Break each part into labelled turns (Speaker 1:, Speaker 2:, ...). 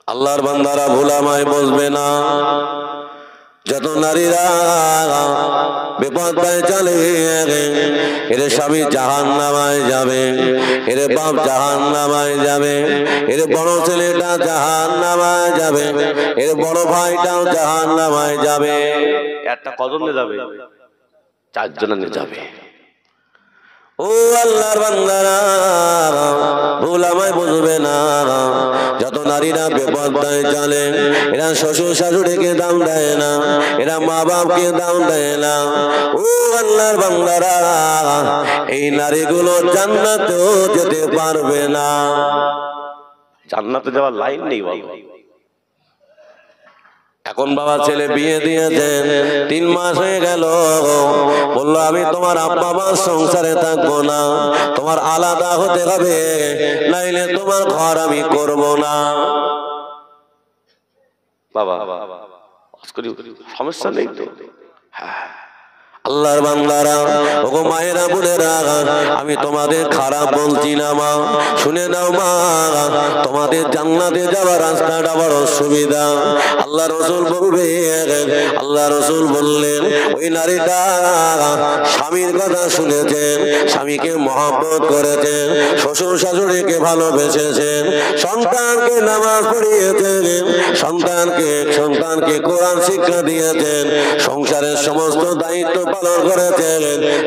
Speaker 1: আল্লাহর বান্দারা ভুলামায় বসবে না। যত নারীরা বেপরদায় চলে এর স্বামী জাহান্নামায় যাবে, এর বাপ জাহান্নামায় যাবে, এর বড় ছেলেটা জাহান্নামায় যাবে, এর বড় ভাইটাও জাহান্নামায় যাবে। একটা কজনে যাবে? 4 জনে যাবে। ও আল্লাহর বান্দারা ভুল আমায় বুঝবে না। যত নারীরা বেপরদায় চলে এরা শ্বশুর শাশুড়িকে দাম দেয় না, এরা মা বাপকে দাম দেয় না। ও আল্লাহর বান্দারা এই নারীগুলো জান্নাতেও যেতে পারবে না। জান্নাতে যাওয়ার লাইন নেই বাবা। এখন বাবা ছেলে বিয়ে দিয়েছেন, 3 মাস হয়ে গেল, বললো আমি তোমার আব্বা মার সংসারে থাকবো না, তোমার আলাদা হতে হবে, নাইলে তোমার ঘর আমি করব না। বাবা সমস্যা নেই তো? আল্লাহর বান্দারা, ওগো মায়েরা বোনেরা, আমি তোমাদের খারাপ বলছি না মা, শুনে নাও মা, তোমাদের জান্নাতে যাওয়ার রাস্তাটা বড় সুবিধা। আল্লাহ রাসূল বলবেন, আল্লাহ রাসূল বললেন ওই নারীটা স্বামীর কথা শুনেছেন, স্বামীকে মহব্বত করেছেন, শ্বশুর শাশুড়িকে ভালোবেসেছেন, সন্তানকে নামাজ পড়িয়েছেন, সন্তানকে কোরআন শিক্ষা দিয়েছেন, সংসারের সমস্ত দায়িত্ব পালন করেছেন।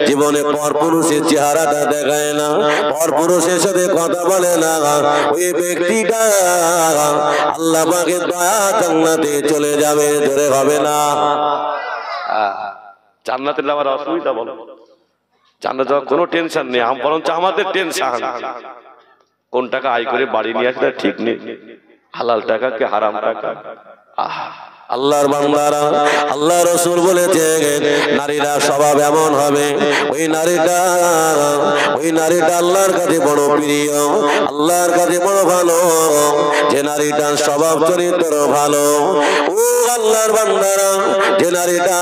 Speaker 1: জীবনে পরপুরুষের চেহারাটা দেখায় না, পরপুরুষের সাথে কথা বলে না, ওই ব্যক্তিটা আল্লাহ পাকের দয়া জান্নাতে চলে যাবে। ধরে হবে না? জান্নাতে যাওয়ার অসুবিধা বলো? জান্নাতে যাওয়ার কোনো টেনশন নেই, বরঞ্চ আমাদের টেনশন কোন টাকা আয় করে বাড়ি নিয়ে আসলে ঠিক নেই, হালাল টাকা কি হারাম টাকা। আল্লাহর বান্দারা, আল্লাহ রাসূল বলেছেন নারীরা স্বভাব এমন হবে, ওই নারীটা আল্লাহর কাছে বড় প্রিয়, আল্লাহর কাছে বড় ভালো, যে নারীটার স্বভাব চরিত্র ভালো। ও আল্লাহর বান্দারা, যে নারীটা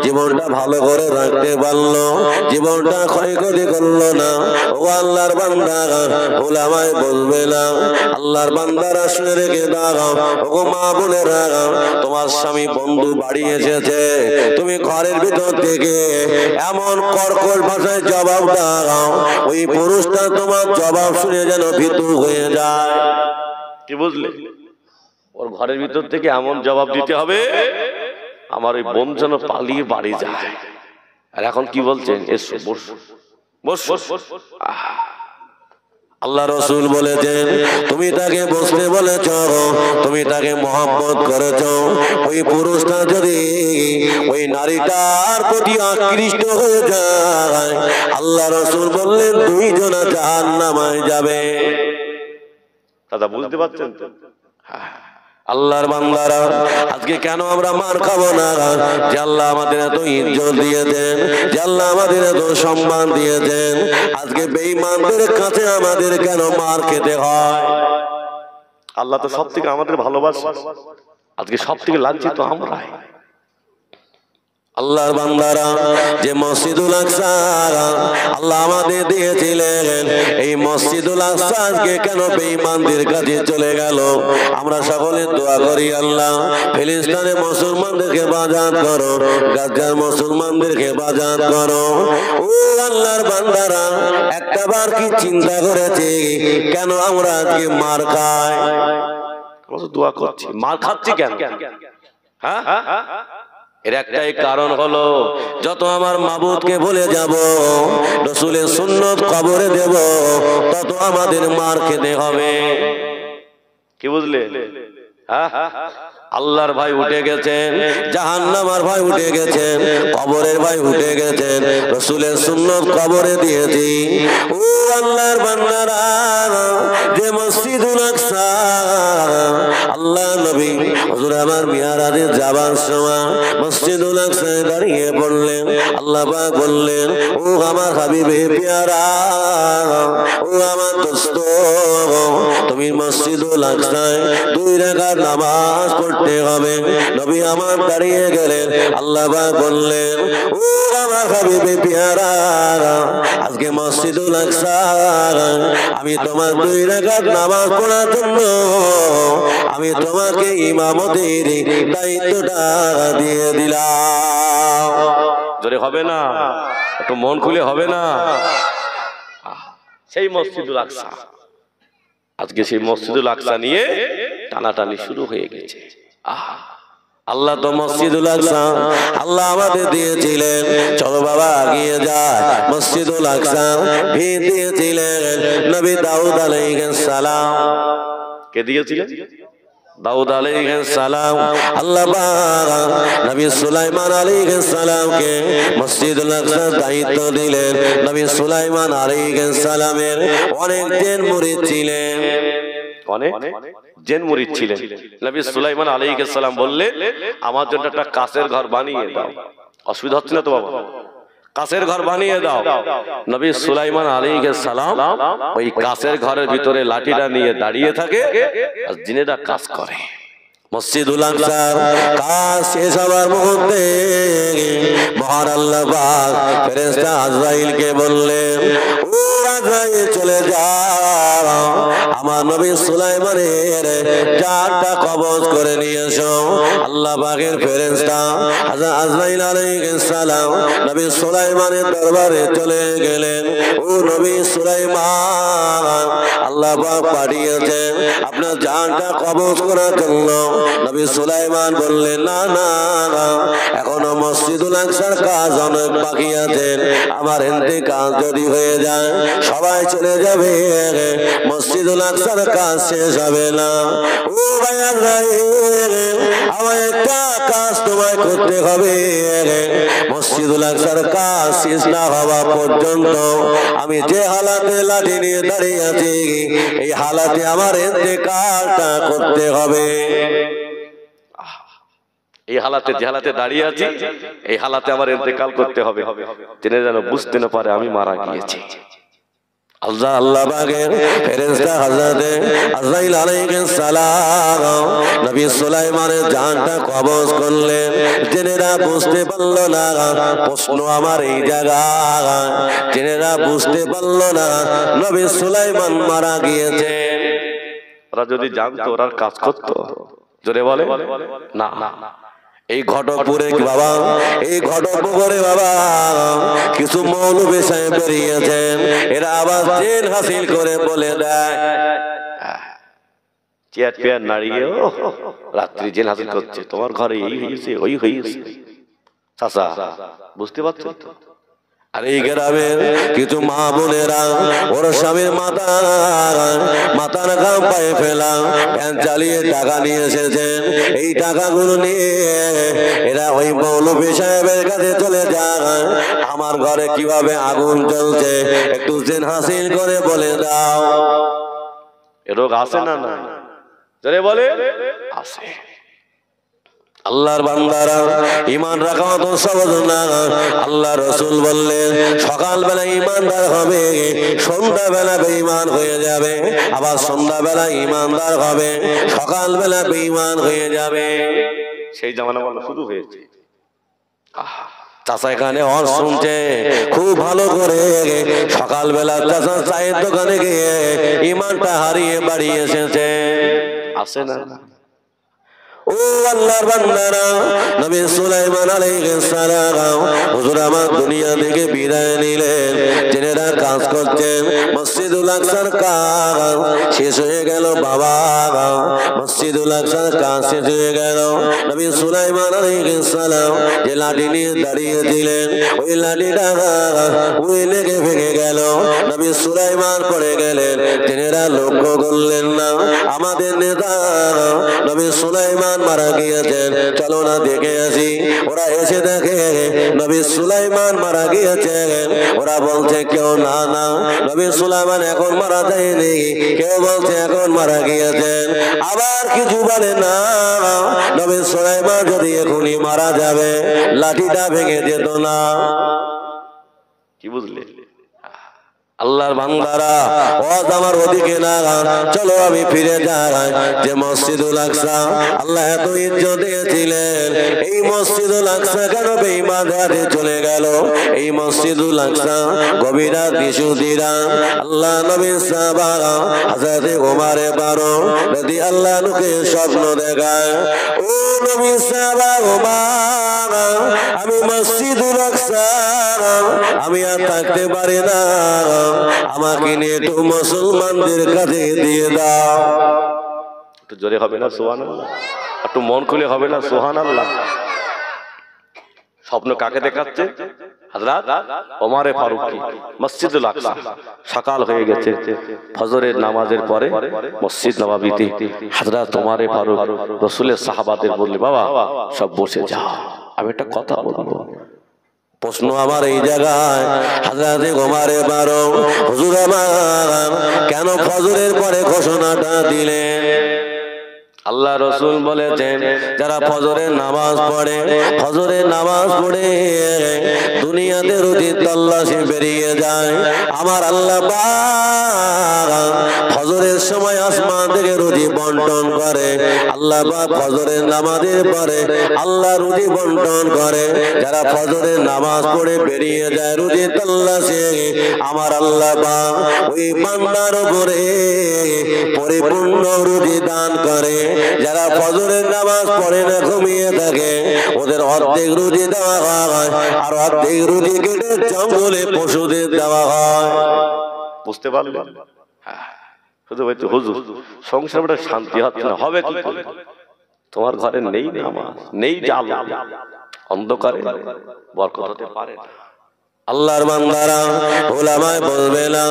Speaker 1: জীবনটা ভালো করে রাখতে পারলো, জীবনটা ক্ষয়ক্ষতি করলো না, ও আল্লাহর বান্দা ভুল আমায় বলবে না। আল্লাহর বান্দারা শুনে রেখে দাও, ও মা বোনেরা, তোমার স্বামী বন্ধু বাড়ি এসেছে, তুমি ঘরের ভিতর থেকে এমন কর্কশ ভাষায় জবাব দাও, ওই পুরুষটা তোমার জবাব শুনে যেন ভীতু হয়ে যায়। কি বুঝলে? ওর ঘরের ভিতর থেকে এমন জবাব দিতে হবে আমার ওই বোন যেন পালিয়ে বাড়ি যায়। আর এখন কি বলছেন? এসো বসো। আল্লাহ রাসূল বলেছেন তুমি তাকে বসতে বলেছ, তুমি তাকে মহব্বত করেছ, ওই পুরুষটা যদি ওই নারীটার প্রতি আকৃষ্ট হয়ে যায়, আল্লাহ রাসূল বললেন 2 জন জাহান্নামে যাবে। দাদা বুঝতে পারছেন তো? আল্লাহর বান্দারা, আজকে কেন আমরা মার খাবো না? যে আল্লাহ আমাদের এত ইজ্জত দিয়েছেন, যে আল্লাহ আমাদের এত সম্মান দিয়েছেন, আজকে বেঈমানদের কাছে আমাদের কেন মার খেতে হয়? আল্লাহ তো সব থেকে আমাদের ভালোবাসে, আজকে সব থেকে লাঞ্ছিত আমরাই। আল্লাহর বান্দারা, যে মসজিদুল আকসা আল্লাহ আমাদের দিয়েছিলেন, এই মসজিদুল আকসা আজকে কেন বেঈমানদের কাছে চলে গেল? আমরা সকলে দোয়া করি আল্লাহ ফিলিস্তিনের মুসলমানদেরকে বাজাত করো, গাজার মুসলমানদেরকে বাজাত করো। ও আল্লাহর বান্দারা, একটাবার কি চিন্তা করেছে কেন আমরা আজকে মার খাই? দোয়া করছি, মার খাচ্ছি কেন? হ্যাঁ, এর একটাই কারণ হলো যত আমার মাবুদকে ভুলে যাব, রাসূলের সুন্নাত কবরে দেব, তত আমাদের মার খেতে হবে। কি বুঝলে? আল্লাহর ভাই উঠে গেছেন, জাহান্নামের ভাই উঠে গেছেন, কবরের ভাই উঠে গেছেন, রাসূলের সুন্নাত কবরে দিয়েছি। ও আল্লাহর বান্দারা, যে মসজিদুল আকসা আল্লাহ নবী হুজুর আমার মিরাজে যাবার সময় মসজিদুল আকসায় দাঁড়িয়ে পড়লেন, আল্লাহ পাক বললেন ও আমার হাবিবে প্যারা, ও আমার দোস্ত, তুমি তুমি মসজিদুল আকসায় 2 রাকাত নামাজ পড়তে হবে। নবী আমার দাঁড়িয়ে গেলেন, আল্লাহ পাক বললেন, ও আমার হাবিবে পিয়ারা, আজকে মসজিদুল আকসা আমি তোমার 2 রাকাত নামাজ পড়ার জন্য আমি তোমাকে ইমামতির দায়িত্বটা দিয়ে দিলাম। জোরে হবে না? একটু মন খুলে হবে না? সেই মসজিদুল আকসা, আজকে সেই মসজিদুল আকসা নিয়ে টানাটানি শুরু হয়ে গেছে। আল্লাহ তো মসজিদুল আকসা আল্লাহ আমাদের দিয়েছিলেন, চলো বাবা এগিয়ে যায়। মসজিদুল আকসা ভিত দিয়েছিলেন নবী দাউদ আলাইহিস সালাম। কে দিয়েছিলেন? দাউদ আলাইহিস সালাম। আল্লাহ পাক নবী সুলাইমান আলাইহিস সালামকে মসজিদুল আকসার দায়িত্ব দিলেন। নবী সুলাইমান আলাইহিস সালামের অনেক জিন মুরিদ ছিলেন, অনেক জিন মুরিদ ছিলেন। নবী সুলাইমান আলাইহিস সালাম বললেন, আমার জন্য একটা কাঁচের ঘর বানিয়ে দাও। অসুবিধা হচ্ছে না তো বাবা? কাঁচের ঘর বানিয়ে দাও। নবী সুলাইমান আলাইহিস সালাম ওই কাঁচের ঘরের ভিতরে লাঠিটা নিয়ে দাঁড়িয়ে থাকে আর জিনেরা কাজ করে। মসজিদুল আকসার কাজ শেষ হওয়ার মুহূর্তে মহান আল্লাহ পাক ফেরেশতা আজরাইলকে বললেন, ও আজরাইল চলে যাও, আমার নবী সুলাইমানের জানটা কবজ করে নিয়ে এসো। আল্লাহ পাকের ফেরেশতা হযরত আজরাইল আলাইহিস সালাম নবী সুলাইমানের দরবারে চলে গেলেন। ও নবী সুলাইমান, আল্লাহ পাক পাঠিয়েছেন আপনার জানটা কবজ করার জন্য। নবী সুলাইমান বললেন, না না না, এখনো মসজিদুল আকসার কাজ অনেক বাকি আছে। আমার ইন্তেকাল যদি হয়ে যায় সবাই চলে যাবে, মসজিদুল আকসার কাজ শেষ হবে না। ও ভাই আজরাইল, আমার একটা কাজ তোমায় করতে হবে। মসজিদুল আকসার কাজ শেষ না হওয়া পর্যন্ত আমি যে হালাতে লাঠি নিয়ে দাঁড়িয়ে আছি এই হালাতে আমার ইন্তেকালটা করতে হবে। এই হালাতে, যে হালাতে দাঁড়িয়ে আছি এই হালাতে আমার ইন্তেকাল করতে হবে, তিনি যেন বুঝতে না পারে আমি মারা গিয়েছি। আল্লাহ পাকের ফেরেশতা হযরত আজরাইল আলাইহিস সালাম নবী সুলাইমানের জানটা কবজ করলেন। জেনেরা বুঝতে পারল না, প্রশ্ন আমার এই জায়গায়, জেনেরা বুঝতে পারল না নবী সুলাইমান মারা গিয়েছে। ওরা যদি জানতো ওরা কাজ করতো? জোরে বলে না। এই ঘটকপুরে বাবা, এই ঘটকপুরে বাবা কিছু মৌলবী সাহেব বেরিয়েছেন, এরা আবার জেল হাসিল করে বলে দেয়, চেয়ার পেয়ার নাড়িয়ে রাত্রি জেল হাসিল করছে, তোমার ঘরে এই হয়েছে ওই হয়েছে। চাচা বুঝতে পারছো? আর এই গ্রামের কিছু মা বোনেরা ওর স্বামীর মাথার ঘাম পায়ে ফেলা ফ্যান চালিয়ে টাকা নিয়ে এসেছেন। এই টাকাগুলো নিয়ে এরা ওই মৌলবী সাহেবের কাছে চলে যায়, আমার ঘরে কিভাবে আগুন জ্বলছে একটু জেন হাসিল করে বলে দাও। এ রোগ আছে না? না জোরে বলে আছে। আল্লাহর বান্দারা ঈমান রাখা তো সহজ না। আল্লাহ রাসূল বললেন সকালবেলা ঈমানদার হবে, সন্ধ্যাবেলা বেঈমান হয়ে যাবে, আবার সন্ধ্যাবেলা ঈমানদার হবে, সকালবেলা বেঈমান হয়ে যাবে। সেই জামানা বলা শুরু হয়েছে। চাচা এখানে ওয়াজ শুনছে খুব ভালো করে, সকালবেলা চাচা চায়ের দোকানে গিয়ে ঈমানটা হারিয়ে বাড়ি এসেছে। আসে না? ও আল্লাহর বান্দারা, নবী সুলাইমান আলাইহিস সালাম হুজুর আমার দুনিয়া থেকে বিদায় নিলেন। জেনেরা কাজ করছেন, মসজিদুল আকসার কাজ শেষ হয়ে গেল বাবা, মসজিদুল আকসার কাজ শেষ হয়ে গেল। নবী সুলাইমান আলাইহিস সালাম যে লাঠি নিয়ে দাঁড়িয়েছিলেন ওই লাঠিটা ওই লেগে ভেঙে গেল, নবী সুলাইমান পড়ে গেলেন। জেনেরা লক্ষ্য করলেন না আমাদের নেতা নবী সুলাইমান মারা গিয়েছেন, চলো না দেখে আসি। ওরা এসে দেখে নবী সুলাইমান মারা গিয়েছেন। ওরা বলছে কেউ না না নবী সুলাইমান এখন মারা যায়নি, কেউ বলছে এখন মারা গিয়েছেন, আবার কিছু বলে না নবী সুলাইমান যদি এখনই মারা যাবে লাঠিটা ভেঙে যেত না। কি বুঝলে? আল্লাহর বান্দারা ওয়াজ আমার ওদিকে না, চলো আমি ফিরে যাই যে মসজিদুল আকসা আল্লাহ এত ইজ্জত দিয়েছিলেন, এই মসজিদুল আকসা কেন বেঈমানরা চলে গেল? এই মসজিদুল আকসা গভীর রাত নিশুতিরা আল্লাহ নবীর সাহাবারা হযরত ওমরে ফারুক রাদিয়াল্লাহু আনহুকে স্বপ্ন দেখায়, ও নবীর সাহাবা ওমর, আমি মসজিদুল আকসা আমি আর থাকতে পারি না, আমাকে নিয়ে একটু মুসলমানদের কাছে দিয়ে দাও। একটু জোরে হবে না সুবহানাল্লাহ? একটু মন খুলে হবে না সুবহানাল্লাহ? স্বপ্ন কাকে দেখাচ্ছে? হযরত ওমর ফারুক কি মসজিদুল আকসা। সকাল হয়ে গেছে, ফজরের নামাজের পরে মসজিদ নববীতে হযরত ওমর ফারুক রাসূলের সাহাবাদের বললেন, বাবা সব বসে যাও, আমি একটা কথা বলবো। প্রশ্ন আমার এই জায়গায়, হযরত ওমর ফারুক হুজুর আমার কেন ফজরের পরে ঘোষণাটা দিলেন? আল্লাহ রাসূল বলেছেন, যারা ফজরের নামাজ পড়ে, ফজরের নামাজ পড়ে দুনিয়াতে রুজি তল্লাশি বেরিয়ে যায়, আমার আল্লাহ পাক ফজরের সময় আসমান থেকে রুজি বন্টন করে। আল্লাহ পাক ফজরের নামাজের পরে আল্লাহ রুজি বন্টন করে। যারা ফজরের নামাজ পড়ে বেরিয়ে যায় রুজি তল্লাশি, আমার আল্লাহ পাক ওই বান্দার উপরে পরিপূর্ণ রুজি দান করে। যারা ফজরের নামাজ পড়ে না, ঘুমিয়ে থাকে, ওদের অর্ধেক রুজি দেওয়া হয়, আর অর্ধেক রুজি কেটে জঙ্গলে পশুদের দেওয়া হয়। বুঝতে পারলেন? শুধু বলতে হুজুর সংসারটা শান্তি হচ্ছে না, হবে কি করে? তোমার ঘরে নেই নামাজ, নেই জাল, অন্ধকারে বরকত হতে পারে না। আল্লাহর বান্দারা উলামায়ে বলবে না,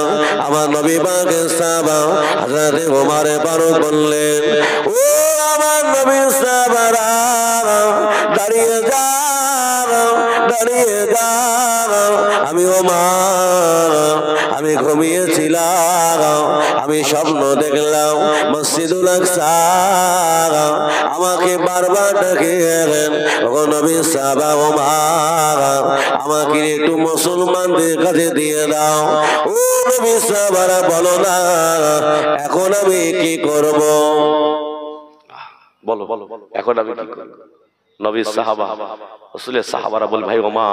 Speaker 1: আমার নবী পাকের সাহাবা হযরত ওমর ফারুক বললেন, ও আমার নবীর সাহাবারা দাঁড়িয়ে যাও, দাঁড়িয়ে যাও, আমি ওমর আমি ঘুমিয়েছিলাম, আমি স্বপ্ন দেখলাম মসজিদুল আকসা আমাকে বারবার ডাকে গেলেন, ও নবীর সাহাবা ওমর আমাকে একটু মুসলমানদের কাছে দিয়ে দাও। ও নবীর সাহাবারা বলো না, এখন আমি কি করব? বলো বলো, এখন আমি কি করব? নবীর সাহাবা রাসূলের সাহাবারা বল, ভাই ওমর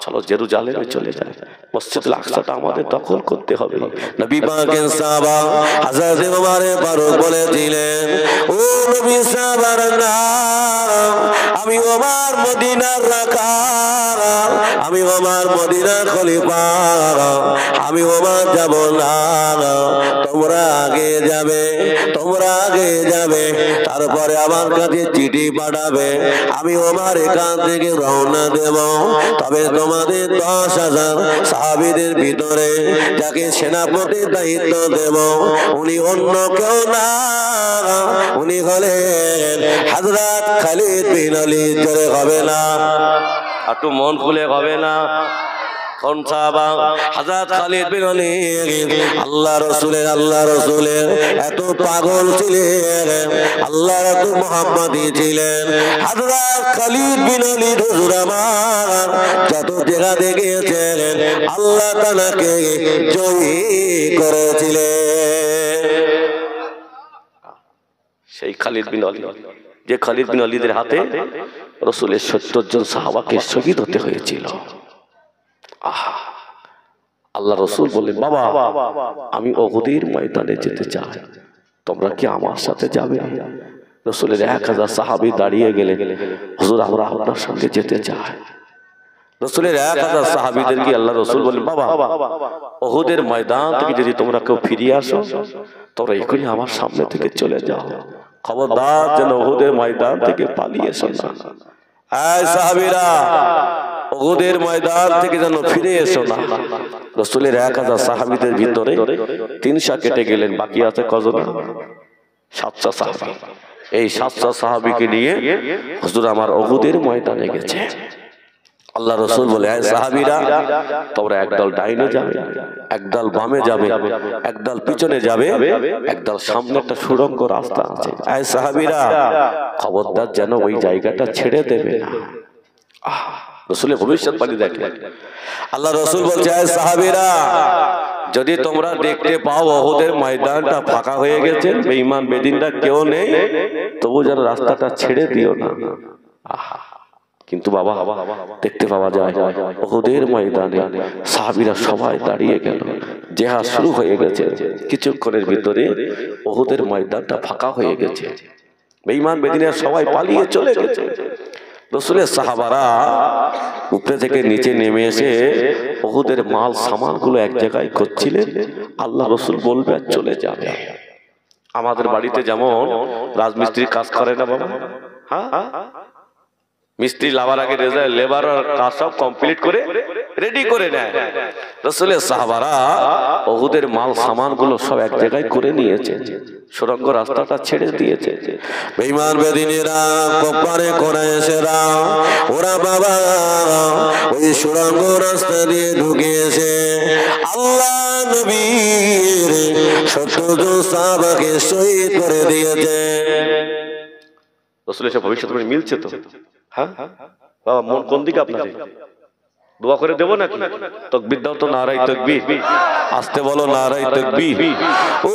Speaker 1: চলো জেরুজালেমে চলে যাই, মসজিদুল আকসাটা আমাদের দখল করতে হবে। নবী পাকের সাহাবা হযরত ওমর ফারুক বলেছিলেন, ও নবীর সাহাবারা না, আমি ওমর মদিনার রাখাল, আমি ওমর মদিনার খলিফা, আমি ওমর যাব না, তোমরা আগে যাবে, তোমরা আগে যাবে, তারপরে আমার কাছে চিঠি পাঠাবে, আমি ওমর এখান থেকে রওনা দেব। তবে তোমাদের 10,000 সাহাবীদের ভিতরে যাকে সেনাপতির দায়িত্ব দেব, উনি অন্য কেউ না, উনি হলেন হযরত খালিদ বিন ওলীদ। জোরে হবে না? একটু মন খুলে হবে না? কোন সাহাবা? হযরত খালিদ বিন ওলীদ। আল্লাহ রাসূলের এত পাগল ছিলেন, আল্লাহর এত মুহাম্মদী ছিলেন। হযরত খালিদ বিন ওলীদ হুজুর আমার যত জায়গাতে গিয়েছেন আল্লাহ তাআলাকে জয়ী করেছিলেন। সেই খালিদ বিন ওলীদ, যে খালিদ বিন ওলীদের হাতে রাসূলের 70 জন সাহাবাকে শহীদ হতে হয়েছিল। আল্লাহ রাসূল বললেন, বাবা আমি উহুদের ময়দানে যেতে চাই, তোমরা কি আমার সাথে যাবে? রাসূলের 1000 সাহাবী দাঁড়িয়ে গেলেন, হুজুর আমরা আপনার সঙ্গে যেতে চাই। রাসূলের 1000 সাহাবীদেরকে আল্লাহ রাসূল বললেন, বাবা উহুদের ময়দান থেকে যদি তোমরা কেউ ফিরে আসো, তোমরা এখনই আমার সামনে থেকে চলে যাও, খবরদার যেন উহুদের ময়দান থেকে পালিয়ে এসো না। এই সাহাবীরা উহুদের ময়দান থেকে যেন ফিরে এসো না। রাসূলের 1000 সাহাবীদের ভিতরে 300 কেটে গেলেন, বাকি আছে কজন? 700 সাহাবী। এই 700 সাহাবীকে নিয়ে হুজুর আমার উহুদের ময়দানে গেছে। আল্লাহ রাসূল বলে, এই সাহাবীরা তোমরা একদল ডাইনে যাবে, একদল বামে যাবে, একদল পিছনে যাবে, একদল সামনে একটা সুড়ঙ্গ রাস্তা আছে। এই সাহাবীরা খবরদার যেন ওই জায়গাটা ছেড়ে দেবে না। রাসূলের ভবিষ্যৎবাণী দেখেন। আল্লাহ রাসূল বলছে, হে সাহাবীরা, যদি তোমরা দেখতে পাও ওহুদের ময়দানটা ফাঁকা হয়ে গেছে, বেঈমান বেদিনরা কেউ নেই, তবু যেন রাস্তাটা ছেড়ে দিও না। আহা, কিন্তু বাবা দেখতে পাওয়া যায় ওহুদের ময়দানে সাহাবীরা সবাই দাঁড়িয়ে গেল, জিহাদ শুরু হয়ে গেছে। কিছুক্ষণের ভিতরে ওহুদের ময়দানটা ফাঁকা হয়ে গেছে, বেঈমান বেদিনের সবাই পালিয়ে চলে গেছে। রাসূলের সাহাবারা উপরে থেকে নিচে নেমে এসে ওহুদের মাল সামানগুলো এক জায়গায় করছিলেন। আল্লাহ রাসূল বলবে আর চলে যাবে। আমাদের বাড়িতে যেমন রাজমিস্ত্রি কাজ করে না বাবা, হ্যাঁ, মিস্ত্রি লাভার আগে লেবার কাজ সব কমপ্লিট করে রেডি করে নেয়। রাসূলের সাহাবারা ওহুদের মাল সামানগুলো সব এক জায়গায় করে নিয়েছে, সুড়ঙ্গ রাস্তাটা ছেড়ে দিয়েছে। বেঈমান বেদিনীরা কপারে কুরাইশেরা ওরা বাবা ওই সুড়ঙ্গ রাস্তা দিয়ে ঢুকিয়েছে। আল্লাহ নবীর ৭০ জন সাহাবাকে শহীদ করে দিয়েছে। রাসূলের সাথে ভবিষ্যৎবাণী মিলছে তো? হ্যাঁ বাবা, মন কোন দিকে আপনাদের? দোয়া করে দেবো নাকি? তাকবীর দাও তো, নারায়ে তাকবীর। আস্তে বলো, নারায়ে তাকবীর। ও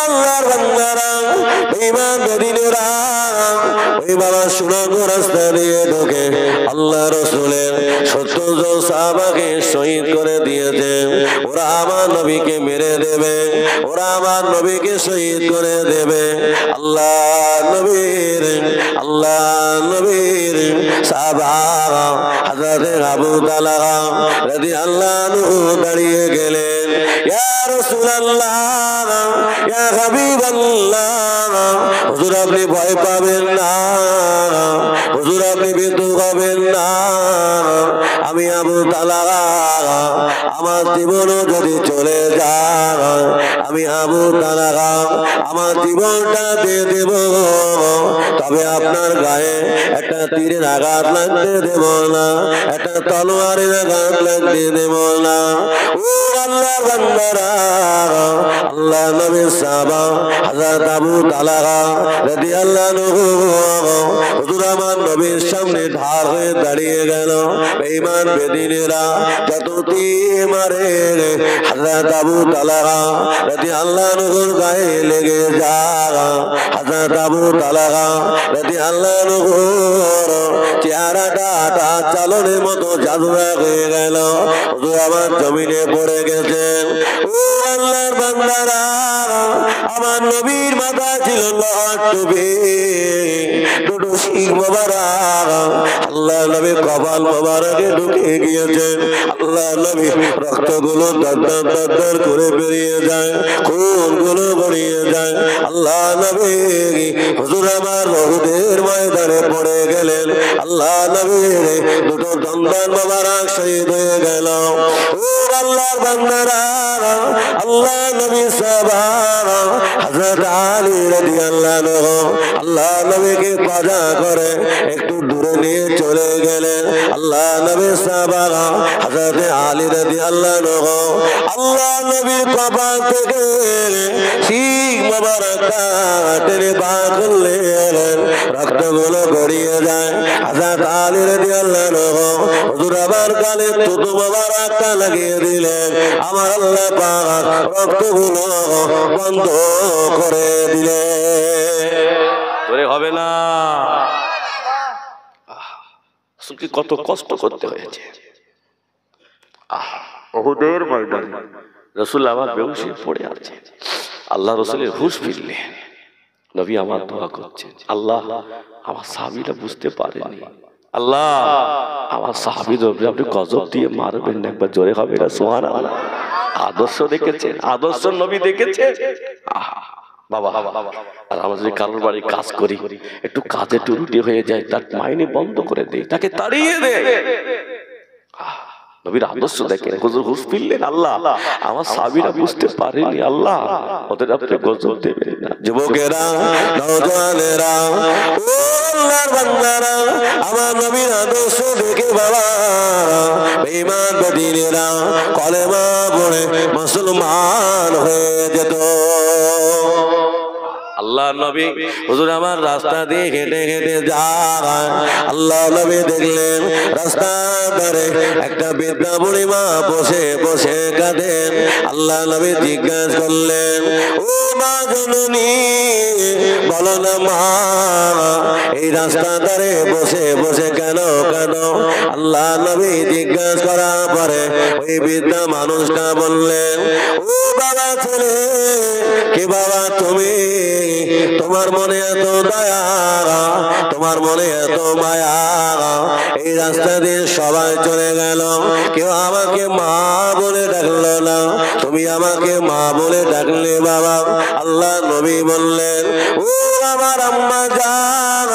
Speaker 1: আল্লাহর বান্দারা, বেঈমান বেদিনেরা ওই বাবা সুড়ঙ্গ রাস্তা দিয়ে ঢোকে আল্লাহ রাসূলের ৭০ জন সাহাবাকে শহীদ করে দিয়েছে। ওরা আমার নবীকে মেরে দেবে, ওরা আমার নবীকে শহীদ করে দেবে। আল্লাহ নবীর সাহাবা হযরত আবু তালহা রাদিয়াল্লাহু আনহু দাঁড়িয়ে গেলেন। ইয়া রাসূলুল্লাহ, ইয়া হাবিবাল্লাহ, হুজুর আপনি ভয় পাবেন না, হুজুর আপনি ভীত হবেন না। আমি আবু তালহা, আমার জীবনও যদি চলে যায়, আমি আবু তালহা আমার জীবনটা দিয়ে দেব, তবে আপনার গায়ে একটা তীরের আঘাত লাগতে দেব না, একটা তলোয়ারের আঘাত লাগতে দেব না। ও আল্লাহর বান্দারা, আল্লাহ নবীর সাহাবা হযরত আবু তালহা রাদিয়াল্লাহু আনহু হুজুর আমার নবীর সামনে ঢাল হয়ে দাঁড়িয়ে গেল। বেঈমান বেদিনেরা যত তীর মারে হযরত আবু তালহা রাদিয়াল্লাহু আনহুর গায়ে লেগে যায়। হযরত আবু তালহা রাদিয়াল্লাহু আনহুর চেহারাটা চালনের মতো জাদুরা হয়ে গেল, হুজুর আমার জমিনে পড়ে গেছেন। ও আল্লাহর বান্দারা, আমার নবীর মাথা ছিল লাল টুপি, দুটো শিং মোবারক আল্লাহ নবী কপাল মোবারকে ঢুকে গিয়েছেন। আল্লাহ নবী রক্তগুলো দরদর দরদর করে বেরিয়ে যায়, খুনগুলো গড়িয়ে যায়। আল্লাহ নবী হুজুর আমার ওহুদের ময়দানে পড়ে গেলেন। আল্লাহ নবীর দুটো দন্দান মোবারক শহীদ হয়ে গেল। ও আল্লাহর বান্দারা, আল্লাহ নবী সাহাবা হযরত আলী রাদিয়াল্লাহু আনহু আল্লাহ নবীকে বাধা করে একটু দূরে নিয়ে চলে গেলেন। আল্লাহ নবী সাহাবা হযরত আলী রাদিয়াল্লাহু আনহু আল্লাহ নবীর কপাল থেকে শিং মোবারকটা টেনে বার করলেন, রক্তগুলো গড়িয়ে যায়। হযরত আলী রাদিয়াল্লাহু আনহু হুজুর আমার গালে থুতু মোবারকটা লাগিয়ে দিলেন। আমার আল্লাহ পাক রক্তগুলো বন্ধ করে দিলেন। তোরে হবে না, কি কত কষ্ট করতে হয়েছে। ওহুদের ময়দানে রাসূল আমার বেহুশ হয়ে পড়ে আছে। আল্লাহ রাসূলের হুঁশ ফিরলে নবী আমার দোয়া করছেন, আল্লাহ আমার সাহাবীরা বুঝতে পারেনি, আল্লাহ আমার সাহাবীদের আপনি গজব দিয়ে মারবেন না, একবার জোরে হবে না সুবহানাল্লাহ। আদর্শ দেখেছেন, আদর্শ নবী দেখেছেন। বাবা, আর আমরা যদি কারোর বাড়ি কাজ করি, একটু কাজে ত্রুটি হয়ে যায়, তার মাইনে বন্ধ করে দেয়, তাকে তাড়িয়ে দেয়। নবীর আদর্শ দেখেন, হুজুর হুঁশ ফিরলেন, আল্লাহ আমার সাহাবীরা বুঝতে পারেনি, আল্লাহ ওদের আপনি গজব দেবেন না। যুবকেরা, নওজওয়ানেরা, ও আল্লাহর বান্দারা, আমার নবীর আদর্শ দেখে বাবা বেঈমান বেদিনেরা কলেমা পড়ে মুসলমান হয়ে যেত। আল্লাহ নবী হুজুর আমার রাস্তা দিয়ে হেঁটে হেঁটে যায়, আল্লাহ নবী দেখলেন রাস্তার ধারে একটা বৃদ্ধা বুড়ি মা বসে বসে কাঁদেন। আল্লাহ নবী জিজ্ঞাসা করলেন, ও মা জননী, বলো না মা, এই রাস্তা ধারে বসে বসে কেন কাঁদো? আল্লাহ নবী জিজ্ঞাসা করার পরে ওই বৃদ্ধা মানুষটা বললেন, ও বাবা ছেলে, কে বাবা তুমি? তোমার মনে এত দয়া, তোমার মনে এত মায়া, এই রাস্তা দিয়ে সবাই চলে গেল, কেউ আমাকে মা বলে ডাকলো না, তুমি আমাকে মা বলে ডাকলে বাবা। আল্লাহ নবী বললেন, ও আমার আম্মা জান,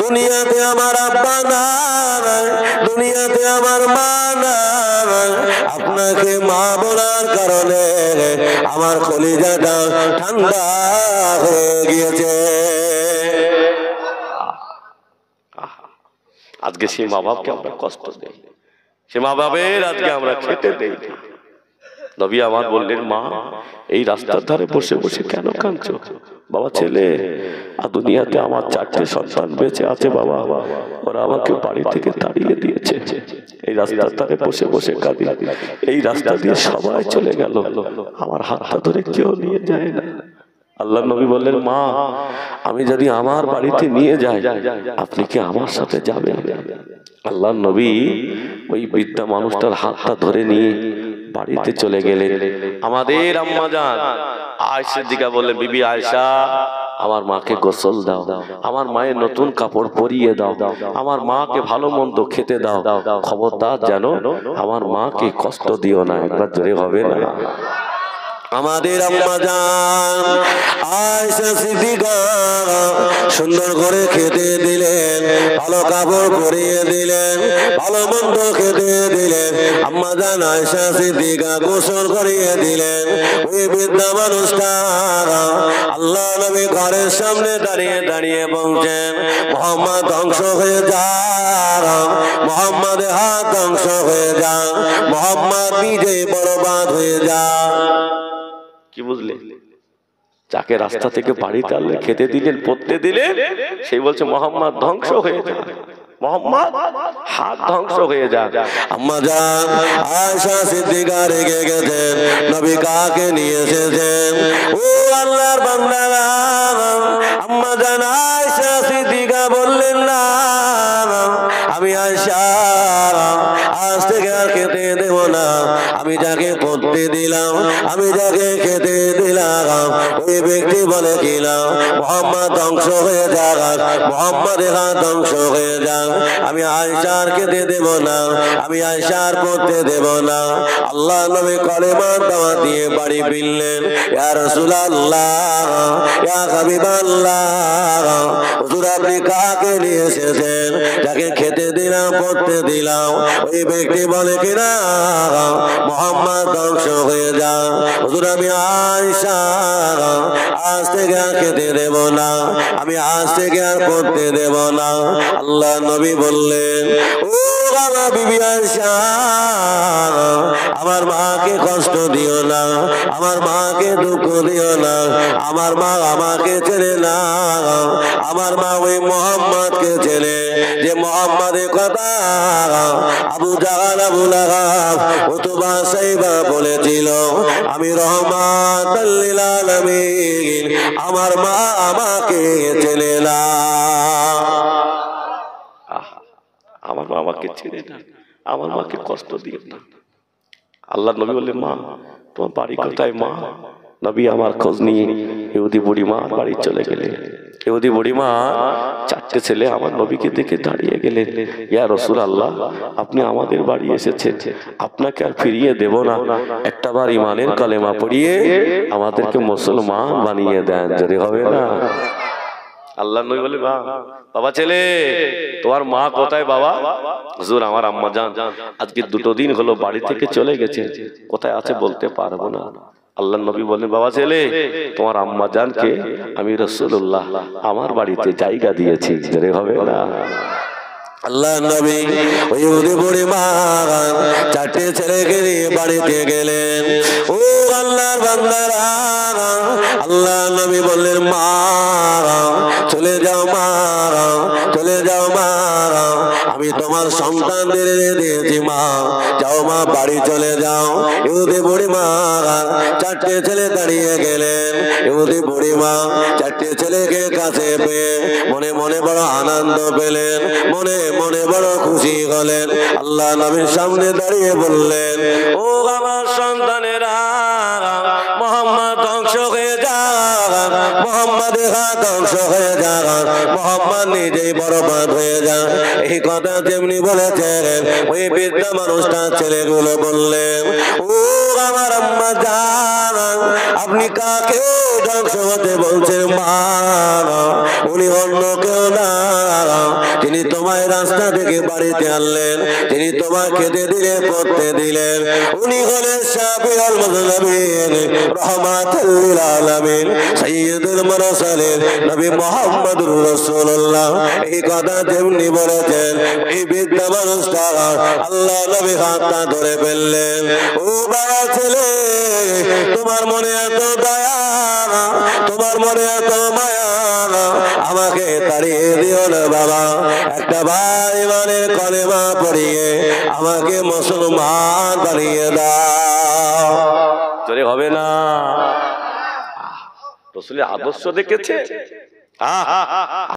Speaker 1: দুনিয়াতে আমার আব্বা নাই, দুনিয়াতে আমার মা নাই, আপনাকে মা বলার কারণে আমার কলিজাটা ঠান্ডা হয়ে গিয়েছে। আজকে সেই মা বাপকে আমরা কষ্ট দেই, সে মা বাবের আজকে আমরা খেতে দেই। নবী আমার বললেন, মা এই রাস্তার ধারে বসে বসে কেন কাঁদছো? বাবা ছেলে, আর দুনিয়াতে আমার 4টে সন্তান বেঁচে আছে বাবা, ওরা আমাকে বাড়ি থেকে তাড়িয়ে দিয়েছে, এই রাস্তার ধারে বসে বসে কাঁদি, এই রাস্তা দিয়ে সবাই চলে গেল, আমার হাতটা ধরে কেউ নিয়ে যায় না। আল্লাহ নবী বললেন, মা আমি যদি আমার বাড়িতে নিয়ে যাই, আপনি কি আমার সাথে যাবেন? আল্লাহ নবী ওই বৃদ্ধা মানুষটার হাতটা ধরে নিয়ে বাড়িতে চলে গেলেন। আমাদের আম্মা জান আয়েশা দিকে বললেন, বিবি আয়েশা, আমার মাকে গোসল দাও, আমার মায়ের নতুন কাপড় পরিয়ে দাও, আমার মাকে ভালো মন্দ খেতে দাও, খবরদার যেন আমার মাকে কষ্ট দিও না। একবার জোরে হবে না? আমাদের আম্মা জান আয়েশা সিদ্দিকা সুন্দর করে খেতে দিলেন, ভালো কাপড় পরিয়ে দিলেন, ভালো মন্দ খেতে দিলেন। আম্মা জান আয়েশা সিদ্দিকা গোসল করিয়ে দিলেন। ওই বৃদ্ধা মানুষটা আল্লাহ নবী ঘরের সামনে দাঁড়িয়ে দাঁড়িয়ে বলছেন, মুহাম্মদ ধ্বংস হয়ে যাক, মুহাম্মাদের হাত ধ্বংস হয়ে যাক, মুহাম্মদ নিজে বরবাদ হয়ে যাক। কি বুঝলে? যাকে রাস্তা থেকে বাড়িতে আনলে খেতে দিলেন, পড়তে দিলেন, সেই বলছে মুহাম্মদ ধ্বংস হয়ে যাক, মুহাম্মদ হাত ধ্বংস হয়ে যাক। আম্মা জান আয়েশা সিদ্দিকা রেগে গেছেন, নবী কাকে নিয়ে এসেছেন? ও আল্লাহর বান্দারা, আম্মা জান আয়েশা সিদ্দিকা বললেন, না আমি আয়েশা আজ থেকে আর খেতে দেব না, আমি যাকে পড়তে দিলাম, আমি যাকে খেতে দিলাম, ওই ব্যক্তি বলে কিলাম মুহাম্মদ ধ্বংস হয়ে যাক, মুহাম্মাদের হাত ধ্বংস হয়ে যাক, আমি আয়েশার খেতে দেব না, আমি আয়েশার পড়তে দেব না। আল্লাহ নবী কলেমার দাওয়াত দিয়ে বাড়ি ফিরলেন। ইয়া রাসূলুল্লাহ, ইয়া হাবিবাল্লাহ, হুজুর আপনি কাকে নিয়ে এসেছেন? যাকে খেতে দিলাম, পড়তে দিলাম, ওই ব্যক্তি বলে কিনা মুহাম্মদ ধ্বংস হয়ে যাক। হুজুর আমি আয়েশা আজ থেকে আর খেতে দেব না, আমি আজ থেকে আর পড়তে দেব না। আল্লাহ নবী বললেন, ও আমার বিবি আয়েশা, আমার মাকে কষ্ট দিও না, আমার মাকে দুঃখ দিও না, আমার মা আমাকে ছেড়ে না, আমার মা ওই মুহাম্মদকে ছেড়ে, যে মুহাম্মাদের কথা আবু জাহাল, আবু লাহাব, উতবা, সাইবা বলেছিল আমি রহমাতুল লিল আলামিন, আমার মা আমাকে ছেড়ে না, আমার মা আমাকে ছেড়ে না, আমার মাকে কষ্ট দিও না। আল্লাহ নবী বললেন, মা তোমার বাড়ি কোথায়? মা নবী আমার খোঁজ নিয়ে ইহুদি বুড়ি মা বাড়ি চলে গেলেন। ইহুদি বুড়ি মা 4টে ছেলে আমার নবীকে দেখে দাঁড়িয়ে গেলেন, ইয়া রাসূলুল্লাহ, আপনি আমাদের বাড়ি এসেছেন, আপনাকে আর ফিরিয়ে দেব না, একটাবার ইমানের কালেমা পড়িয়ে আমাদেরকে মুসলমান বানিয়ে দেন। জোরে হবে না? আল্লাহ নবী বলে, বাবা ছেলে তোমার মা কোথায়? বাবা হুজুর আমার আম্মা জান আজকে 2 দিন হলো বাড়ি থেকে চলে গেছে, কোথায় আছে বলতে পারবো না। আল্লাহ নবী বলেন, বাবা ছেলে তোমার আম্মা জানকে আমি রাসূলুল্লাহ আমার বাড়িতে জায়গা দিয়েছি। জোরে হবে না? আল্লাহ নবী ওই ইহুদি বুড়ি মা চারটে ছেলেকে নিয়ে বাড়িতে গেলেন। ও আল্লাহর বান্দারা, আল্লাহ নবী বললেন মা চলে যাও, মা চলে যাও, মা আমি তোমার সন্তানদের দিয়েছি, মা যাও মা বাড়ি চলে যাও। ইহুদি বুড়ি মা চারটে ছেলে দাঁড়িয়ে গেলেন। ইহুদি বুড়ি মা চারটে ছেলেকে কাছে পেয়ে মনে মনে বড় আনন্দ পেলেন, মনে মনে বড় খুশি হলেন। আল্লাহ নবীর সামনে দাঁড়িয়ে বললেন, ও আমার সন্তানেরা, মোহাম্মদ ধ্বংস হয়ে যাক, মোহাম্মদের হাত ধ্বংস হয়ে যাক, মোহাম্মদ নিজেই বরবাদ হয়ে যাক। এই কথা যেমনি বলেছেন ওই বৃদ্ধ মানুষটার ছেলেগুলো বললেন, ও আমার আম্মা জান, আপনি কাকে ধ্বংস হতে বলছেন? মা উনি অন্য কেউ না, তিনি তোমায় রাস্তা থেকে বাড়িতে আনলেন, তিনি তোমায় খেতে দিলেন, পড়তে দিলেন, উনি হলেন শাফিউল মুযনিবিন, রাহমাতুল লিল আলামিন, সাইয়্যিদুল মুরসালিন, নবী মুহাম্মদুর রাসূলুল্লাহ। এই কথা যেমনি বলেছেন এই বৃদ্ধ মানুষটা আল্লাহ নবী হাতটা ধরে ফেললেন। ও বাবা ছেলে, তোমার মনে এত দয়া, তোমার মনে এত মায়া, আমাকে তাড়িয়ে দিও না বাবা, একটা ভাই মানে কলেমা পড়িয়ে আমাকে মুসলমান বানিয়ে দাও। চলে হবে না? রাসূলের আদর্শ দেখেছে।